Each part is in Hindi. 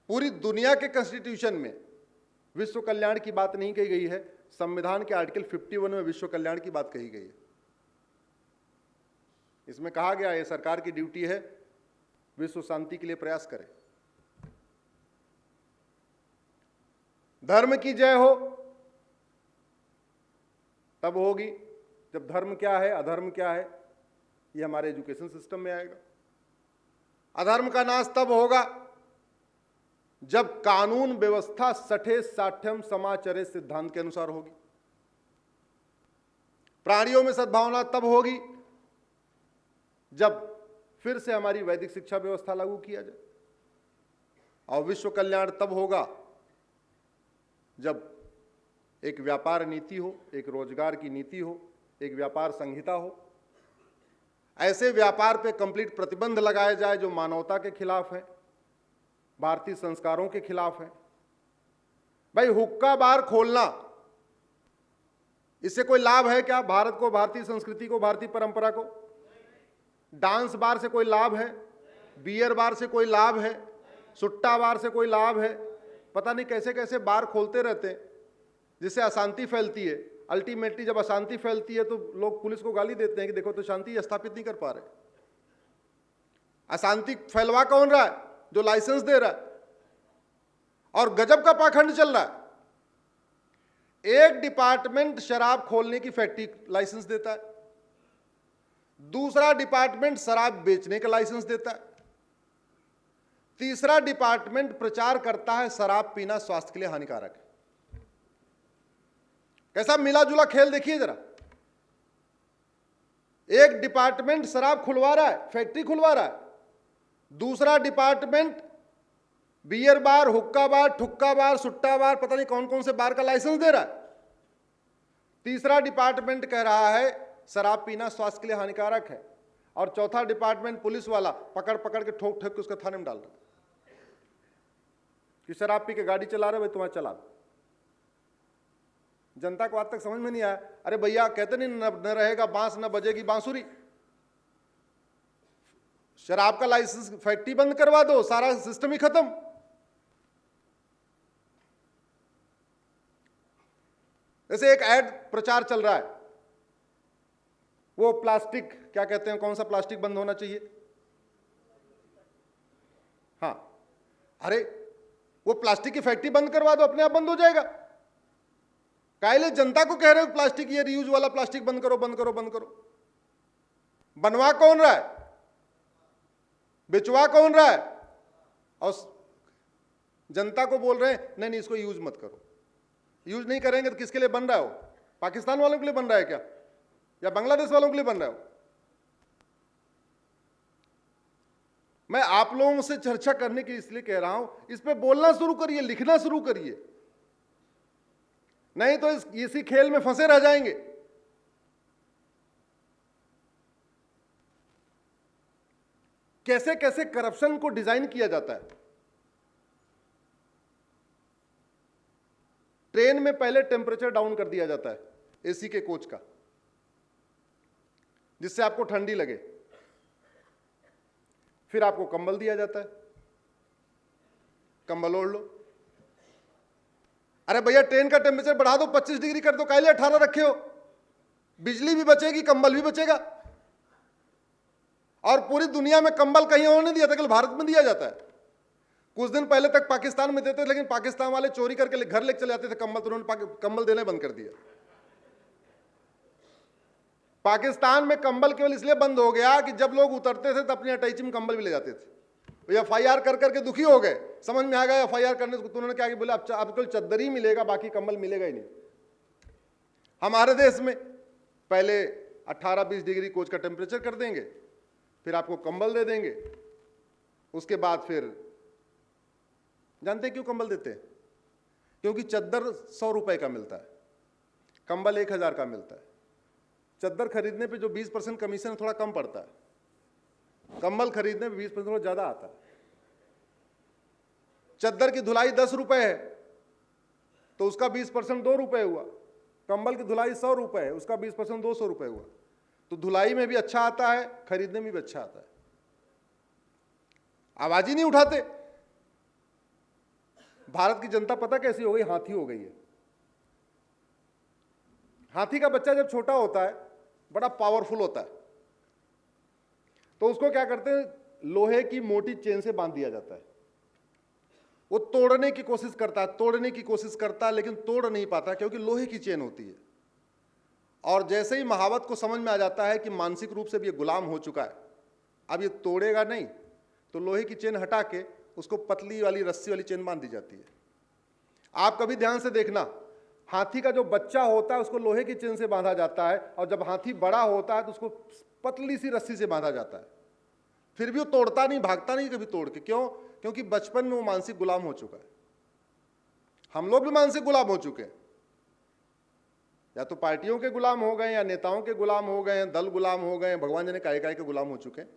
पूरी दुनिया के कॉन्स्टिट्यूशन में विश्व कल्याण की बात नहीं कही गई है, संविधान के आर्टिकल 51 में विश्व कल्याण की बात कही गई है। इसमें कहा गया है सरकार की ड्यूटी है विश्व शांति के लिए प्रयास करे। धर्म की जय हो तब होगी जब धर्म क्या है, अधर्म क्या है, ये हमारे एजुकेशन सिस्टम में आएगा। अधर्म का नाश तब होगा जब कानून व्यवस्था सठे साठ्यम समाचरे सिद्धांत के अनुसार होगी। प्राणियों में सद्भावना तब होगी जब फिर से हमारी वैदिक शिक्षा व्यवस्था लागू किया जाए। और विश्व कल्याण तब होगा जब एक व्यापार नीति हो, एक रोजगार की नीति हो, एक व्यापार संहिता हो। ऐसे व्यापार पे कंप्लीट प्रतिबंध लगाया जाए जो मानवता के खिलाफ है, भारतीय संस्कारों के खिलाफ है। भाई हुक्का बार खोलना, इससे कोई लाभ है क्या भारत को, भारतीय संस्कृति को, भारतीय परंपरा को? डांस बार से कोई लाभ है? बियर बार से कोई लाभ है? सुट्टा बार से कोई लाभ है? पता नहीं कैसे कैसे बार खोलते रहते हैं जिससे अशांति फैलती है। अल्टीमेटली जब अशांति फैलती है तो लोग पुलिस को गाली देते हैं कि देखो तो शांति स्थापित नहीं कर पा रहे। अशांति फैलवा कौन रहा है? जो लाइसेंस दे रहा है। और गजब का पाखंड चल रहा है। एक डिपार्टमेंट शराब खोलने की फैक्ट्री लाइसेंस देता है, दूसरा डिपार्टमेंट शराब बेचने का लाइसेंस देता है, तीसरा डिपार्टमेंट प्रचार करता है शराब पीना स्वास्थ्य के लिए हानिकारक है। कैसा मिला जुला खेल देखिए जरा। एक डिपार्टमेंट शराब खुलवा रहा है, फैक्ट्री खुलवा रहा है, दूसरा डिपार्टमेंट बियर बार, हुक्का बार, ठुक्का बार, सुट्टा बार, पता नहीं कौन कौन से बार का लाइसेंस दे रहा है, तीसरा डिपार्टमेंट कह रहा है शराब पीना स्वास्थ्य के लिए हानिकारक है, और चौथा डिपार्टमेंट पुलिस वाला पकड़ पकड़ के ठोक ठोक के उसका थाने में डाल रहा है कि शराब पी के गाड़ी चला रहे भाई तुम्हारा चला। जनता को आज तक समझ में नहीं आया। अरे भैया कहते नहीं न रहेगा बांस न बजेगी बांसुरी। शराब का लाइसेंस फैक्ट्री बंद करवा दो, सारा सिस्टम ही खत्म। जैसे एक ऐड प्रचार चल रहा है, वो प्लास्टिक क्या कहते हैं, कौन सा प्लास्टिक बंद होना चाहिए? हाँ, अरे वो प्लास्टिक की फैक्ट्री बंद करवा दो, अपने आप बंद हो जाएगा। काहे जनता को कह रहे हो प्लास्टिक, ये रीयूज वाला प्लास्टिक बंद करो बंद करो बंद करो? बनवा कौन रहा है? बेचवा कौन रहा है? और जनता को बोल रहे हैं नहीं नहीं इसको यूज मत करो। यूज नहीं करेंगे तो किसके लिए बन रहा है वो? पाकिस्तान वालों के लिए बन रहा है क्या, या बांग्लादेश वालों के लिए बन रहा है वो? मैं आप लोगों से चर्चा करने के इसलिए कह रहा हूं, इस पे बोलना शुरू करिए, लिखना शुरू करिए, नहीं तो इसी खेल में फंसे रह जाएंगे। कैसे कैसे करप्शन को डिजाइन किया जाता है। ट्रेन में पहले टेम्परेचर डाउन कर दिया जाता है एसी के कोच का, जिससे आपको ठंडी लगे, फिर आपको कंबल दिया जाता है, कंबल ओढ़ लो। अरे भैया ट्रेन का टेम्परेचर बढ़ा दो, 25 डिग्री कर दो, काहे 18 रखे हो? बिजली भी बचेगी, कंबल भी बचेगा। और पूरी दुनिया में कंबल कहीं और नहीं दिया था, केवल भारत में दिया जाता है। कुछ दिन पहले तक पाकिस्तान में देते थे, लेकिन पाकिस्तान वाले चोरी करके घर लेके चले जाते थे कंबल, तो उन्होंने कंबल देना बंद कर दिया। पाकिस्तान में कंबल केवल इसलिए बंद हो गया कि जब लोग उतरते थे तो अपनी अटैची में कंबल भी ले जाते थे। FIR कर करके दुखी हो गए, समझ में आ गया FIR करने से, तो उन्होंने क्या बोला अब केवल चद्दर ही मिलेगा, बाकी कंबल मिलेगा ही नहीं। हमारे देश में पहले 18-20 डिग्री कोच का टेम्परेचर कर देंगे, फिर आपको कंबल दे देंगे, उसके बाद फिर जानते हैं क्यों कंबल देते हैं? क्योंकि चद्दर 100 रुपए का मिलता है, कंबल 1000 का मिलता है। चद्दर खरीदने पे जो 20% कमीशन थोड़ा कम पड़ता है, कंबल खरीदने में 20% थोड़ा ज्यादा आता है। चद्दर की धुलाई 10 रुपए है तो उसका 20% 2 रुपए हुआ। कंबल की धुलाई 100 रुपए है, उसका 20% 200 रुपए हुआ। तो धुलाई में भी अच्छा आता है, खरीदने में भी अच्छा आता है। आवाज ही नहीं उठाते। भारत की जनता पता कैसी हो गई? हाथी हो गई है। हाथी का बच्चा जब छोटा होता है बड़ा पावरफुल होता है, तो उसको क्या करते हैं, लोहे की मोटी चेन से बांध दिया जाता है। वो तोड़ने की कोशिश करता है, तोड़ने की कोशिश करता है, लेकिन तोड़ नहीं पाता क्योंकि लोहे की चेन होती है। और जैसे ही महावत को समझ में आ जाता है कि मानसिक रूप से भी ये गुलाम हो चुका है, अब ये तोड़ेगा नहीं, तो लोहे की चेन हटा के उसको पतली वाली रस्सी वाली चेन बांध दी जाती है। आप कभी ध्यान से देखना, हाथी का जो बच्चा होता है उसको लोहे की चेन से बांधा जाता है, और जब हाथी बड़ा होता है तो उसको पतली सी रस्सी से बांधा जाता है। फिर भी वो तोड़ता नहीं, भागता नहीं कभी तोड़ के। क्यों? क्योंकि बचपन में वो मानसिक गुलाम हो चुका है। हम लोग भी मानसिक गुलाम हो चुके हैं, या तो पार्टियों के गुलाम हो गए, या नेताओं के गुलाम हो गए, दल गुलाम हो गए, भगवान जाने काय काय के गुलाम हो चुके हैं,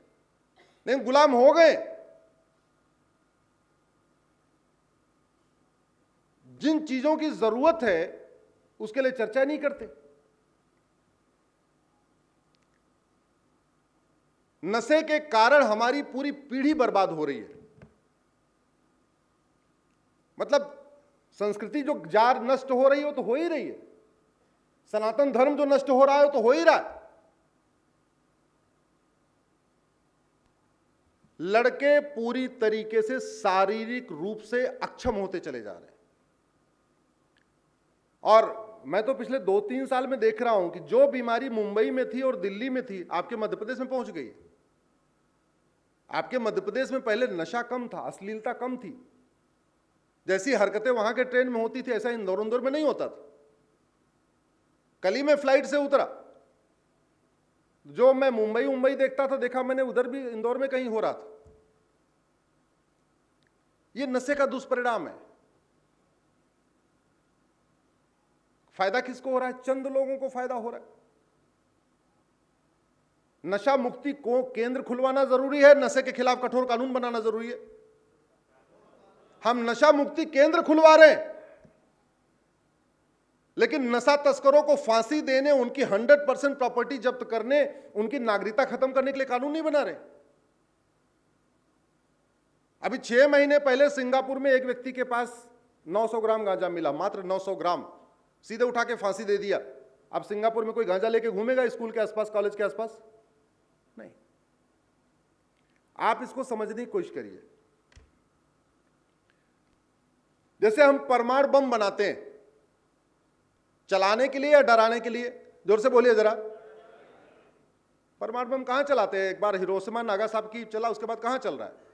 लेकिन गुलाम हो गए। जिन चीजों की जरूरत है उसके लिए चर्चा नहीं करते। नशे के कारण हमारी पूरी पीढ़ी बर्बाद हो रही है। मतलब संस्कृति जो जार नष्ट हो रही है वो तो हो ही रही है, सनातन धर्म जो नष्ट हो रहा है वो तो हो ही रहा है। लड़के पूरी तरीके से शारीरिक रूप से अक्षम होते चले जा रहे हैं। और मैं तो पिछले 2-3 साल में देख रहा हूं कि जो बीमारी मुंबई में थी और दिल्ली में थी, आपके मध्य प्रदेश में पहुंच गई है। आपके मध्य प्रदेश में पहले नशा कम था, अश्लीलता कम थी, जैसी हरकतें वहां के ट्रेन में होती थी ऐसा इंदौर में नहीं होता था। कल ही मैं फ्लाइट से उतरा, जो मैं मुंबई देखता था, देखा मैंने उधर भी इंदौर में कहीं हो रहा था। ये नशे का दुष्परिणाम है। फायदा किसको हो रहा है? चंद लोगों को फायदा हो रहा है। नशा मुक्ति को केंद्र खुलवाना जरूरी है, नशे के खिलाफ कठोर कानून बनाना जरूरी है। हम नशा मुक्ति केंद्र खुलवा रहे हैं, लेकिन नशा तस्करों को फांसी देने, उनकी 100% प्रॉपर्टी जब्त करने, उनकी नागरिकता खत्म करने के लिए कानून नहीं बना रहे। अभी 6 महीने पहले सिंगापुर में एक व्यक्ति के पास 900 ग्राम गांजा मिला, मात्र 900 ग्राम, सीधे उठा के फांसी दे दिया। अब सिंगापुर में कोई गांजा लेके घूमेगा स्कूल के आसपास, कॉलेज के आसपास? नहीं। आप इसको समझने की कोशिश करिए। जैसे हम परमाणु बम बनाते हैं, चलाने के लिए या डराने के लिए? जोर से बोलिए जरा। परमाणु बम कहां चलाते हैं? एक बार हिरोशिमा नागासाकी चला, उसके बाद कहां चल रहा है?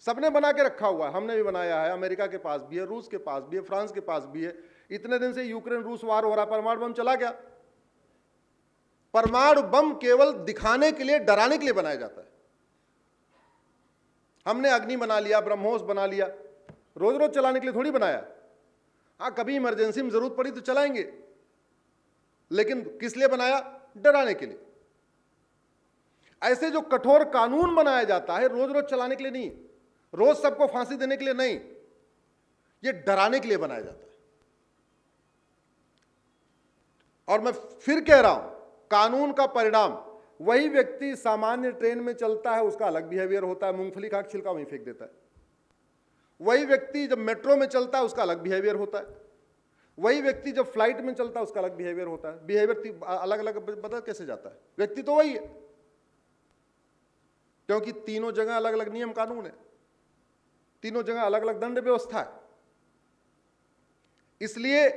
सबने बना के रखा हुआ है, हमने भी बनाया है, अमेरिका के पास भी है, रूस के पास भी है, फ्रांस के पास भी है। इतने दिन से यूक्रेन रूस वार हो रहा, परमाणु बम चला गया। परमाणु बम केवल दिखाने के लिए, डराने के लिए बनाया जाता है। हमने अग्नि बना लिया, ब्रह्मोस बना लिया, रोज रोज चलाने के लिए थोड़ी बनाया। हाँ, कभी इमरजेंसी में जरूरत पड़ी तो चलाएंगे, लेकिन किस लिए बनाया? डराने के लिए। ऐसे जो कठोर कानून बनाया जाता है, रोज रोज चलाने के लिए नहीं, रोज सबको फांसी देने के लिए नहीं, ये डराने के लिए बनाया जाता है। और मैं फिर कह रहा हूं, कानून का परिणाम, वही व्यक्ति सामान्य ट्रेन में चलता है, उसका अलग बिहेवियर होता है, मूंगफली खा के छिलका वहीं फेंक देता है। वही व्यक्ति जब मेट्रो में चलता है उसका अलग बिहेवियर होता है। वही व्यक्ति जब फ्लाइट में चलता है उसका अलग बिहेवियर होता है। बिहेवियर अलग अलग बदल कैसे जाता है? व्यक्ति तो वही है, क्योंकि तीनों जगह अलग अलग नियम कानून है, तीनों जगह अलग अलग दंड व्यवस्था है। इसलिए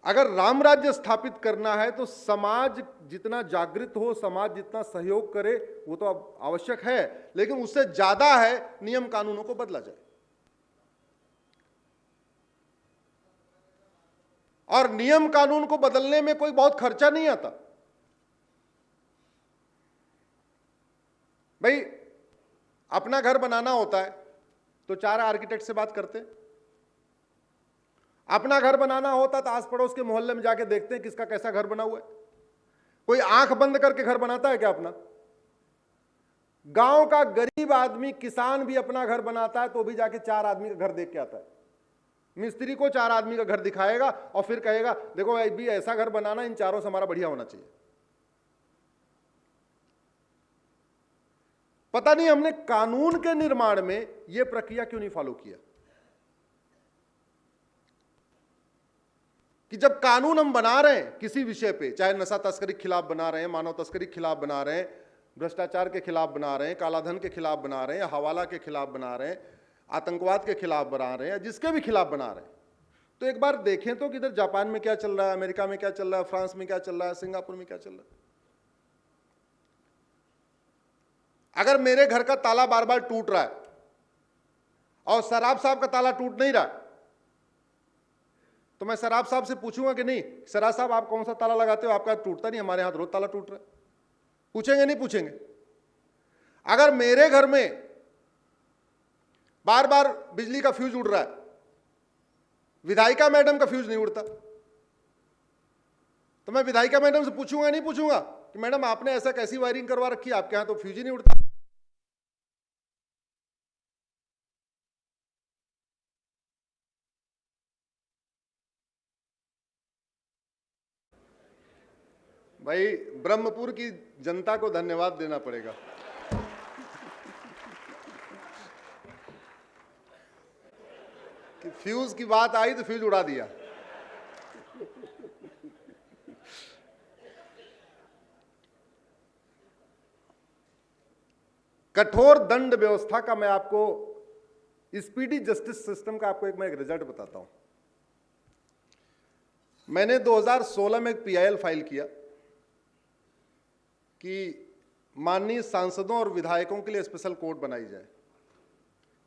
अगर राम राज्य स्थापित करना है तो समाज जितना जागृत हो, समाज जितना सहयोग करे, वो तो अब आवश्यक है, लेकिन उससे ज्यादा है नियम कानूनों को बदला जाए। और नियम कानून को बदलने में कोई बहुत खर्चा नहीं आता। भाई, अपना घर बनाना होता है तो 4 आर्किटेक्ट से बात करते हैं। अपना घर बनाना होता तो आस पड़ोस के मोहल्ले में जाके देखते हैं किसका कैसा घर बना हुआ है। कोई आंख बंद करके घर बनाता है क्या अपना? गांव का गरीब आदमी, किसान भी अपना घर बनाता है तो भी जाके 4 आदमी का घर देख के आता है। मिस्त्री को 4 आदमी का घर दिखाएगा और फिर कहेगा देखो भी ऐसा घर बनाना, इन चारों से हमारा बढ़िया होना चाहिए। पता नहीं हमने कानून के निर्माण में यह प्रक्रिया क्यों नहीं फॉलो किया। कि जब कानून हम बना रहे हैं किसी विषय पे, चाहे नशा तस्करी के खिलाफ बना रहे हैं, मानव तस्करी के खिलाफ बना रहे हैं, भ्रष्टाचार के खिलाफ बना रहे हैं, कालाधन के खिलाफ बना रहे हैं, हवाला के खिलाफ बना रहे हैं, आतंकवाद के खिलाफ बना रहे हैं, जिसके भी खिलाफ बना रहे हैं, तो एक बार देखें तो कि इधर जापान में क्या चल रहा है, अमेरिका में क्या चल रहा है, फ्रांस में क्या चल रहा है, सिंगापुर में क्या चल रहा है। अगर मेरे घर का ताला बार बार टूट रहा है और सराफ साहब का ताला टूट नहीं रहा, तो मैं सराफ साहब से पूछूंगा कि नहीं सराफ साहब आप कौन सा ताला लगाते हो, आपका टूटता नहीं, हमारे हाथ रोज ताला टूट रहा है। पूछेंगे नहीं पूछेंगे। अगर मेरे घर में बार बार बिजली का फ्यूज उड़ रहा है, विधायिका मैडम का फ्यूज नहीं उड़ता, तो मैं विधायिका मैडम से पूछूंगा नहीं पूछूंगा कि मैडम आपने ऐसा कैसी वायरिंग करवा रखी है, आपके यहां तो फ्यूज ही नहीं उड़ता। भाई ब्रह्मपुर की जनता को धन्यवाद देना पड़ेगा। कि फ्यूज की बात आई तो फ्यूज उड़ा दिया। कठोर दंड व्यवस्था का मैं आपको, स्पीडी जस्टिस सिस्टम का आपको मैं एक रिजल्ट बताता हूं। मैंने 2016 में एक पीआईएल फाइल किया कि माननीय सांसदों और विधायकों के लिए स्पेशल कोर्ट बनाई जाए।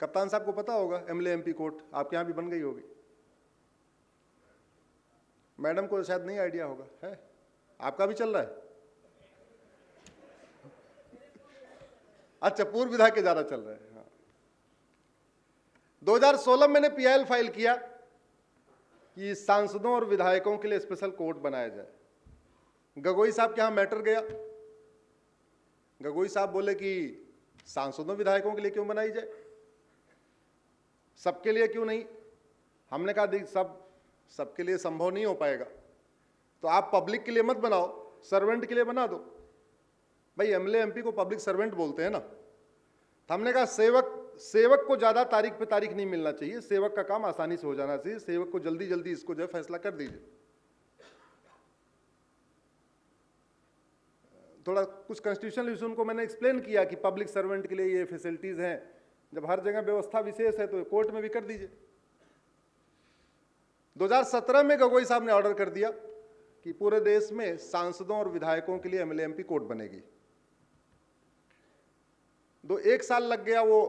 कप्तान साहब को पता होगा एमएलए एमपी कोर्ट आपके यहां भी बन गई होगी, मैडम को शायद नहीं आइडिया होगा, है आपका भी चल रहा है। अच्छा पूर्व विधायक के ज्यादा चल रहा है। हाँ। 2016 में मैंने पीआईएल फाइल किया कि सांसदों और विधायकों के लिए स्पेशल कोर्ट बनाया जाए। गगोई साहब के यहां मैटर गया, गगोई साहब बोले कि सांसदों विधायकों के लिए क्यों बनाई जाए, सबके लिए क्यों नहीं। हमने कहा सबके लिए संभव नहीं हो पाएगा, तो आप पब्लिक के लिए मत बनाओ, सर्वेंट के लिए बना दो। भाई एमएलए एमपी को पब्लिक सर्वेंट बोलते हैं ना। तो हमने कहा सेवक को ज्यादा तारीख पे तारीख नहीं मिलना चाहिए, सेवक का काम आसानी से हो जाना चाहिए, सेवक को जल्दी जल्दी इसको जो है फैसला कर दीजिए। थोड़ा कुछ कॉन्स्टिट्यूशनल इशू उनको मैंने एक्सप्लेन किया कि पब्लिक सर्वेंट के लिए ये फैसिलिटीज हैं, जब हर जगह व्यवस्था विशेष है तो कोर्ट में भी कर दीजिए। 2017 में गगोई साहब ने ऑर्डर कर दिया कि पूरे देश में सांसदों और विधायकों के लिए एमएलए एमपी कोर्ट बनेगी। 1 साल लग गया वो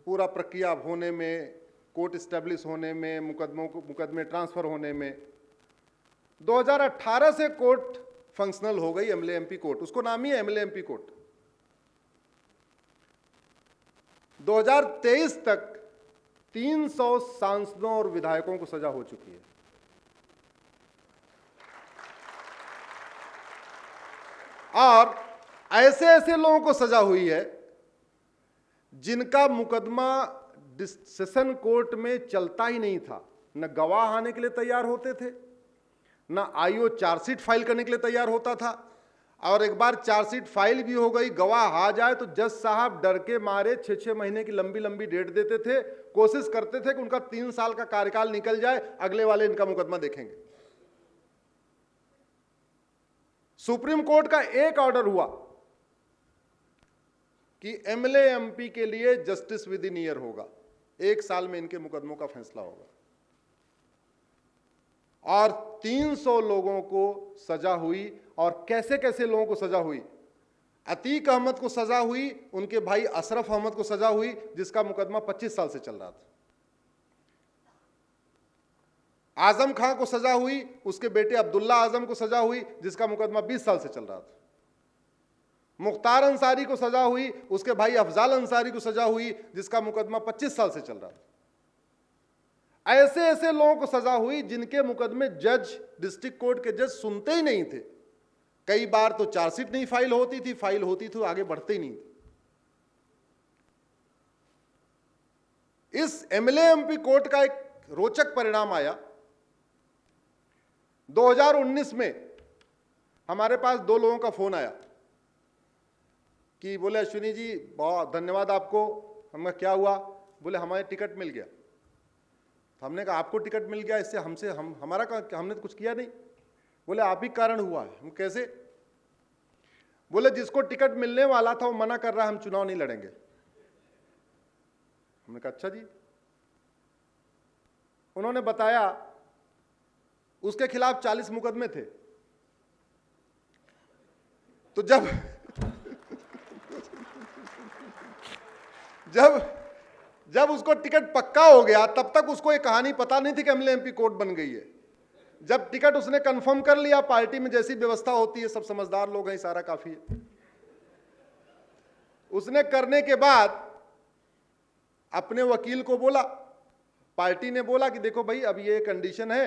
पूरा प्रक्रिया होने में, कोर्ट स्टैब्लिश होने में, मुकदमे ट्रांसफर होने में। 2018 से कोर्ट फंक्शनल हो गई, एमएलए एमपी कोर्ट, उसको नाम ही है एमएलए एमपी कोर्ट। 2023 तक 300 सांसदों और विधायकों को सजा हो चुकी है। और ऐसे ऐसे लोगों को सजा हुई है जिनका मुकदमा सेशन कोर्ट में चलता ही नहीं था, न गवाह आने के लिए तैयार होते थे, न आईओ चार्जशीट फाइल करने के लिए तैयार होता था। और एक बार चार्जशीट फाइल भी हो गई, गवाह आ जाए तो जज साहब डर के मारे 6-6 महीने की लंबी लंबी डेट देते थे, कोशिश करते थे कि उनका 3 साल का कार्यकाल निकल जाए, अगले वाले इनका मुकदमा देखेंगे। सुप्रीम कोर्ट का एक ऑर्डर हुआ कि एमएलए एमपी के लिए जस्टिस विद इन ईयर होगा, 1 साल में इनके मुकदमों का फैसला होगा। और 300 लोगों को सजा हुई। और कैसे कैसे लोगों को सजा हुई। अतीक अहमद को सजा हुई, उनके भाई अशरफ अहमद को सजा हुई, जिसका मुकदमा 25 साल से चल रहा था। आजम खां को सजा हुई, उसके बेटे अब्दुल्ला आजम को सजा हुई, जिसका मुकदमा 20 साल से चल रहा था। मुख्तार अंसारी को सजा हुई, उसके भाई अफजाल अंसारी को सजा हुई, जिसका मुकदमा 25 साल से चल रहा था। ऐसे ऐसे लोगों को सजा हुई जिनके मुकदमे जज, डिस्ट्रिक्ट कोर्ट के जज सुनते ही नहीं थे। कई बार तो चार्जशीट नहीं फाइल होती थी, फाइल होती थी आगे बढ़ते ही नहीं थे। इस एमएलए एमपी कोर्ट का एक रोचक परिणाम आया। 2019 में हमारे पास 2 लोगों का फोन आया कि बोले अश्विनी जी बहुत धन्यवाद आपको। हमने क्या हुआ? बोले हमारे टिकट मिल गया। तो हमने कहा आपको टिकट मिल गया, इससे हमारा हमने तो कुछ किया नहीं। बोले आप ही कारण हुआ है। हम कैसे? बोले जिसको टिकट मिलने वाला था वो मना कर रहा है हम चुनाव नहीं लड़ेंगे। हमने कहा अच्छा जी। उन्होंने बताया उसके खिलाफ 40 मुकदमे थे। तो जब जब उसको टिकट पक्का हो गया तब तक उसको ये कहानी पता नहीं थी कि एमएलए एमपी कोर्ट बन गई है। जब टिकट उसने कंफर्म कर लिया, पार्टी में जैसी व्यवस्था होती है, सब समझदार लोग हैं, इशारा काफी है, उसने करने के बाद अपने वकील को बोला, पार्टी ने बोला कि देखो भाई अब ये कंडीशन है,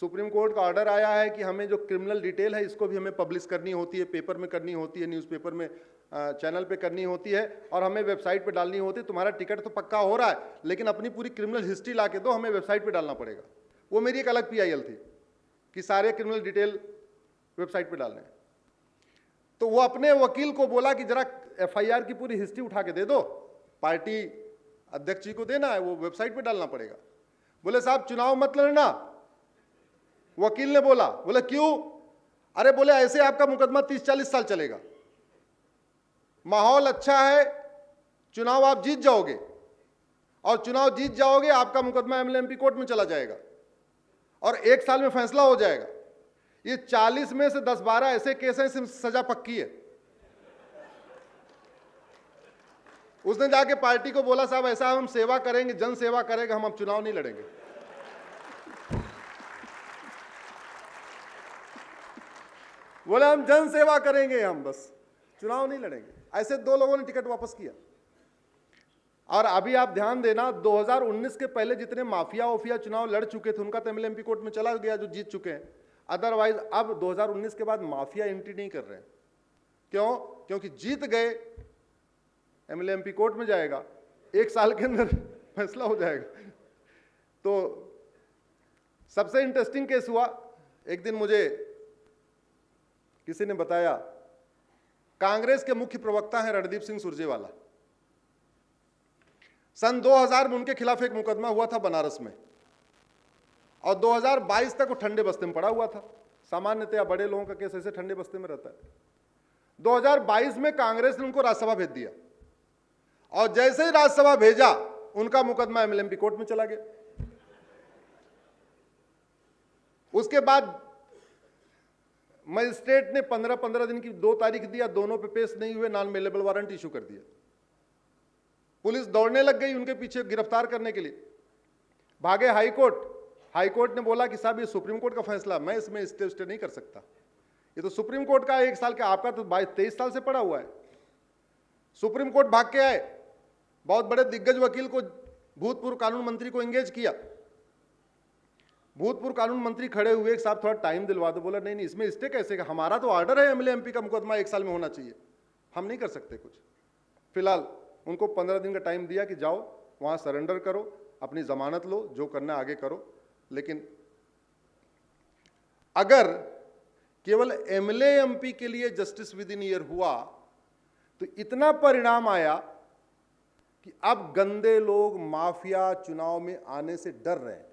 सुप्रीम कोर्ट का ऑर्डर आया है कि हमें जो क्रिमिनल डिटेल है इसको भी हमें पब्लिश करनी होती है, पेपर में करनी होती है, न्यूज़पेपर में चैनल पे करनी होती है और हमें वेबसाइट पे डालनी होती है। तुम्हारा टिकट तो पक्का हो रहा है लेकिन अपनी पूरी क्रिमिनल हिस्ट्री ला के दो, हमें वेबसाइट पे डालना पड़ेगा। वो मेरी एक अलग PIL थी कि सारे क्रिमिनल डिटेल वेबसाइट पे डालने। तो वो अपने वकील को बोला कि जरा FIR की पूरी हिस्ट्री उठा के दे दो, पार्टी अध्यक्ष जी को देना है, वो वेबसाइट पे डालना पड़ेगा। बोले साहब चुनाव मत लड़ना। वकील ने बोला, बोले क्यों? अरे बोले ऐसे आपका मुकदमा 30-40 साल चलेगा, माहौल अच्छा है, चुनाव आप जीत जाओगे और चुनाव जीत जाओगे आपका मुकदमा एमएलए एमपी कोर्ट में चला जाएगा और 1 साल में फैसला हो जाएगा। ये 40 में से 10-12 ऐसे केस हैं इसमें सजा पक्की है। उसने जाके पार्टी को बोला साहब ऐसा हम सेवा करेंगे, जन सेवा करेंगे, हम अब चुनाव नहीं लड़ेंगे। बोले हम जन सेवा करेंगे, हम बस चुनाव नहीं लड़ेंगे। ऐसे 2 लोगों ने टिकट वापस किया। और अभी आप ध्यान देना, 2019 के पहले जितने माफिया चुनाव लड़ चुके थे उनका तो एमएलए एमपी कोर्ट में चला गया, जो जीत चुके हैं। अदरवाइज अब 2019 के बाद माफिया एंट्री नहीं कर रहे हैं। क्यों? क्योंकि जीत गए, एमएलए एमपी कोर्ट में जाएगा, 1 साल के अंदर फैसला हो जाएगा। तो सबसे इंटरेस्टिंग केस हुआ, एक दिन मुझे किसी ने बताया, कांग्रेस के मुख्य प्रवक्ता हैं रणदीप सिंह सुरजेवाला। सन 2000 में उनके खिलाफ एक मुकदमा हुआ था बनारस में और 2022 तक वो ठंडे बस्ते में पड़ा हुआ था। सामान्यतया बड़े लोगों का केस ऐसे ठंडे बस्ते में रहता है। 2022 में कांग्रेस ने उनको राज्यसभा भेज दिया और जैसे ही राज्यसभा भेजा उनका मुकदमा एमएलए एमपी कोर्ट में चला गया। उसके बाद मजिस्ट्रेट ने 15 दिन की 2 तारीख दिया, दोनों पे पेश नहीं हुए, नॉन अवेलेबल वारंट इशू कर दिया। पुलिस दौड़ने लग गई उनके पीछे गिरफ्तार करने के लिए, भागे हाईकोर्ट ने बोला कि साहब ये सुप्रीम कोर्ट का फैसला, मैं इसमें स्टे नहीं कर सकता, ये तो सुप्रीम कोर्ट का 1 साल का, आपका तो 23 साल से पड़ा हुआ है। सुप्रीम कोर्ट भाग के आए, बहुत बड़े दिग्गज वकील को, भूतपूर्व कानून मंत्री को एंगेज किया। भूतपूर्व कानून मंत्री खड़े हुए, साहब थोड़ा टाइम दिलवा दो। बोला नहीं इसमें स्टे कैसे, हमारा तो ऑर्डर है एमएलए एमपी का मुकदमा 1 साल में होना चाहिए, हम नहीं कर सकते कुछ। फिलहाल उनको 15 दिन का टाइम दिया कि जाओ वहां सरेंडर करो, अपनी जमानत लो, जो करना आगे करो। लेकिन अगर केवल एमएलए एमपी के लिए जस्टिस विद इन ईयर हुआ तो इतना परिणाम आया कि अब गंदे लोग माफिया चुनाव में आने से डर रहे हैं।